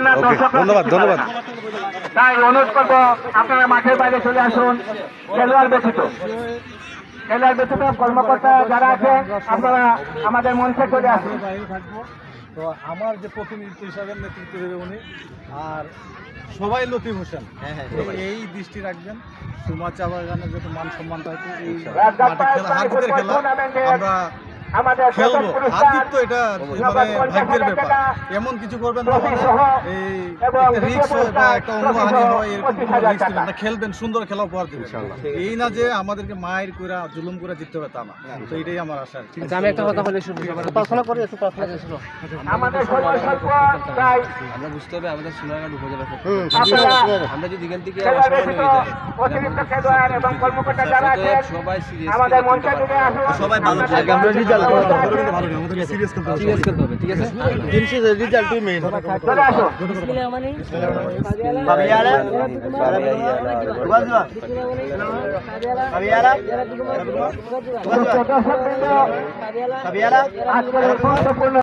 না, ধন্যবাদ ধন্যবাদ। তাই অনুরোধ করবো আপনারা মাঠের বাইরে চলে আসুন। খেলোয়াড় ব্যতীত কর্মকর্তা যারা আছেন আপনারা আমাদের মঞ্চে চলে আসুন। বাইরে থাকবো। তো আমার যে প্রতিনিধি হিসাবে নেতৃত্ব দেবে উনি, আর সবাই লতিফ হোসেন, এই দৃষ্টি রাখবেন সুমা চা বাগানের যত মান সম্মান থাকে এই মাঠে খেলা, হাতিদের খেলা আমরা আমাদের খেলবো। হাতির তো এটা মানে ভাগ্যের ব্যাপার, এমন কিছু করবেন না মানে এই রিস্ক হয় বা একটা অঙ্গহানি হয় এরকম রিস্ক নেবেন না। খেলবেন, সুন্দর খেলা উপহার দেবেন। এই না যে আমাদেরকে মায়ের কইরা জুলুম করে জিততে হবে তা না। তো এটাই আমার আশা। আমি একটা কথা বলে শুনি, প্রার্থনা করে একটু প্রার্থনা করে শুনো। আমাদের সময় স্বল্প, তাই আমরা বুঝতে হবে আমাদের সোনারগাঁও উপজেলা আপনারা আমরা যদি এখান থেকে খেলোয়াড় ব্যতীত অতিরিক্ত খেলোয়াড় এবং কর্মকর্তা যারা আছেন সবাই সিরিয়াস আমাদের মঞ্চে চলে আসুন। সবাই ভালো আপনাদের আমরা রেজাল্ট ভালো না, আমাদেরকে সিরিয়াস করতে হবে। সিরিয়াস করতে হবে, ঠিক আছে? দিন শেষে রেজাল্টই মেইন। চলে আসুন। আজকের এই গুরুত্বপূর্ণ